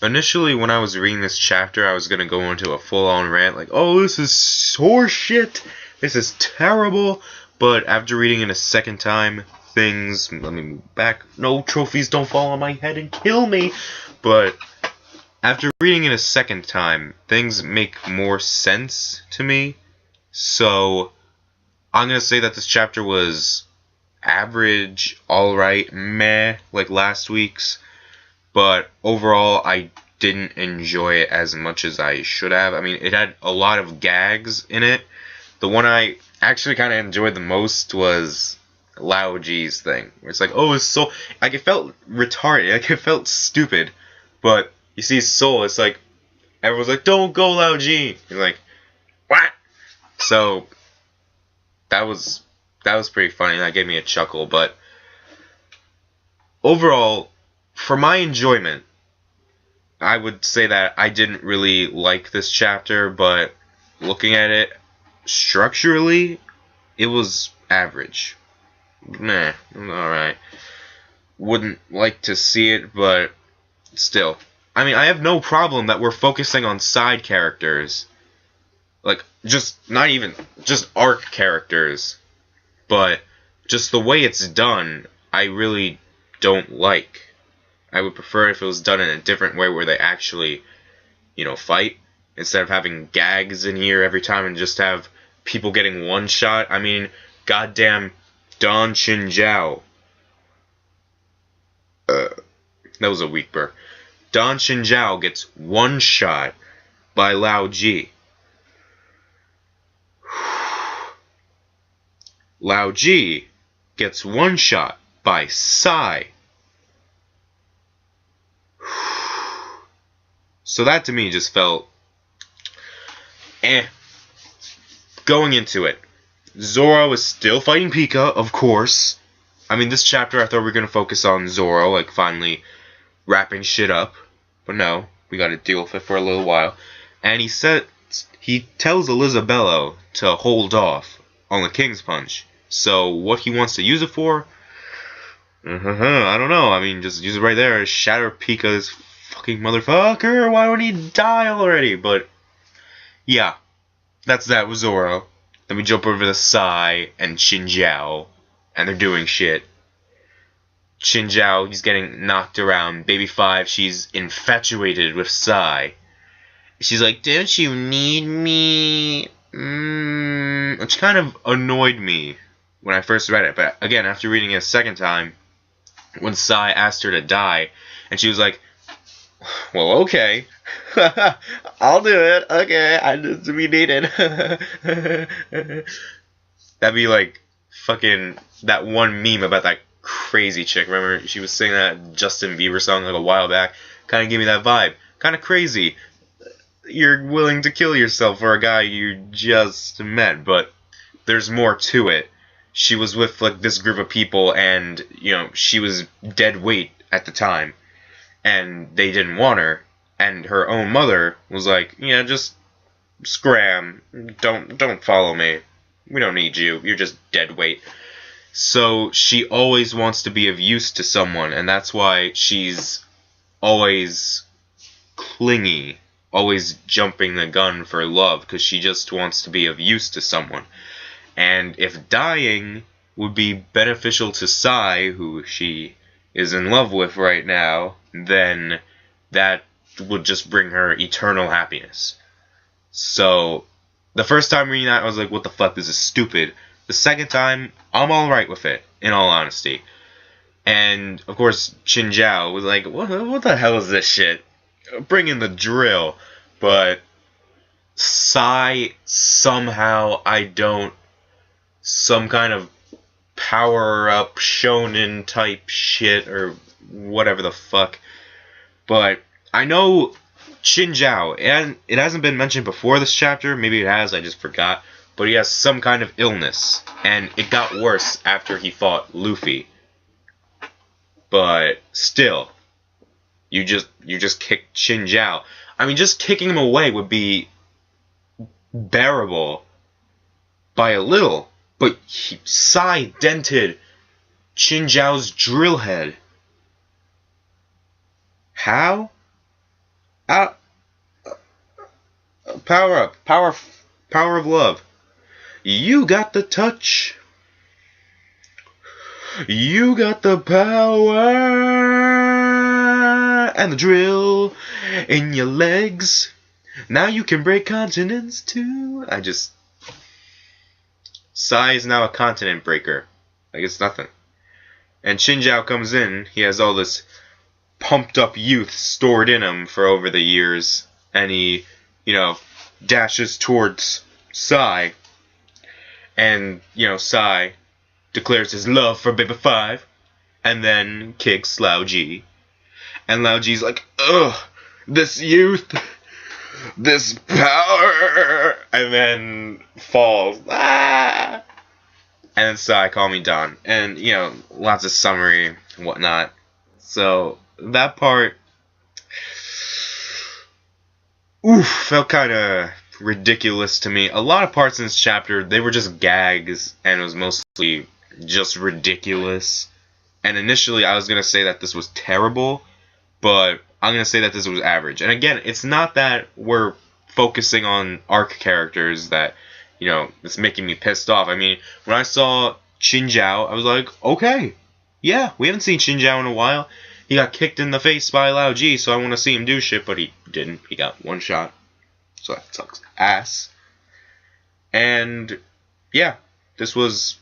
Initially, when I was reading this chapter, I was gonna go into a full-on rant, like, oh, this is horseshit, this is terrible, but after reading it a second time, things, let me move back, no trophies don't fall on my head and kill me, but after reading it a second time, things make more sense to me, so I'm gonna say that this chapter was average, alright, meh, like last week's. But overall, I didn't enjoy it as much as I should have. I mean, it had a lot of gags in it. The one I actually kind of enjoyed the most was Lao G's thing. Where it's like, oh, it's so... Like, it felt retarded. Like, it felt stupid. But you see Soul, it's like... Everyone's like, don't go, Lao G! You're like, what? So, that was pretty funny. That gave me a chuckle. But overall... For my enjoyment, I would say that I didn't really like this chapter, but looking at it structurally, it was average. Meh, alright. Wouldn't like to see it, but still. I mean, I have no problem that we're focusing on side characters. Like, not even just arc characters. But just the way it's done, I really don't like. I would prefer if it was done in a different way where they actually, fight. Instead of having gags in here every time and just have people getting one shot. I mean, goddamn Don Chinjao. That was a weak burp. Don Chinjao gets one shot by Lao G. Lao G gets one shot by Psy. So that to me just felt Going into it, Zoro is still fighting Pika, of course. I mean, this chapter I thought we were going to focus on Zoro, like finally wrapping shit up. But no, we got to deal with it for a little while. And he tells Elizabello to hold off on the King's Punch. So what he wants to use it for? I don't know. I mean, just use it right there. Shatter Pika's fucking motherfucker. Why would he die already? But yeah, that's that with Zoro. Then we jump over to Sai and Chinjao, and they're doing shit. Chinjao, he's getting knocked around. Baby 5, she's infatuated with Sai. She's like, don't you need me? Which kind of annoyed me when I first read it. But again, after reading it a second time, when Sai asked her to die, and she was like, well, okay. I'll do it. Okay, I just to be needed. That'd be like fucking that one meme about that crazy chick. Remember, she was singing that Justin Bieber song like a while back. Kind of gave me that vibe. Kind of crazy. You're willing to kill yourself for a guy you just met, but there's more to it. She was with like this group of people, and she was dead weight at the time, and they didn't want her. And her own mother was like, yeah, just scram. Don't follow me. We don't need you. You're just dead weight. So she always wants to be of use to someone, and that's why she's always clingy, always jumping the gun for love, because she just wants to be of use to someone. And if dying would be beneficial to Sai, who she is in love with right now, then that would just bring her eternal happiness. So, the first time reading that, I was like, what the fuck, this is stupid. The second time, I'm alright with it, in all honesty. And, of course, Chinjao was like, what the hell is this shit? Bring in the drill. But Sai, somehow, some kind of power-up shonen type shit, or whatever the fuck. But I know Chinjao, and it hasn't been mentioned before this chapter, maybe it has, I just forgot, but he has some kind of illness, and it got worse after he fought Luffy. But still, you just kicked Chinjao. I mean, just kicking him away would be bearable by a little, but Sai dented Chinjao's drill head. How? Ah, power up. Power of love. You got the touch. You got the power and the drill in your legs. Now you can break continents too. Sai is now a continent breaker. Like it's nothing. And Chinjao comes in. He has all this pumped up youth stored in him for over the years. And he, dashes towards Sai. And, Sai declares his love for Baby 5, and then kicks Lao G. And Lao G's like, ugh, this youth, this power, and then falls. Ah! And then Sai, call me Don. And, lots of summary and whatnot. So, that part, felt kind of ridiculous to me. A lot of parts in this chapter, they were just gags, and it was mostly just ridiculous. And initially I was going to say that this was terrible, but I'm going to say that this was average. And again, it's not that we're focusing on arc characters that, it's making me pissed off. I mean, when I saw Chinjao, I was like, okay, yeah, we haven't seen Chinjao in a while. He got kicked in the face by Lao G, so I want to see him do shit, but he didn't. He got one shot. So that sucks ass. And yeah, this was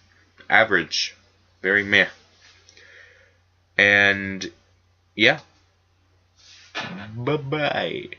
average. Very meh. And yeah. Bye-bye.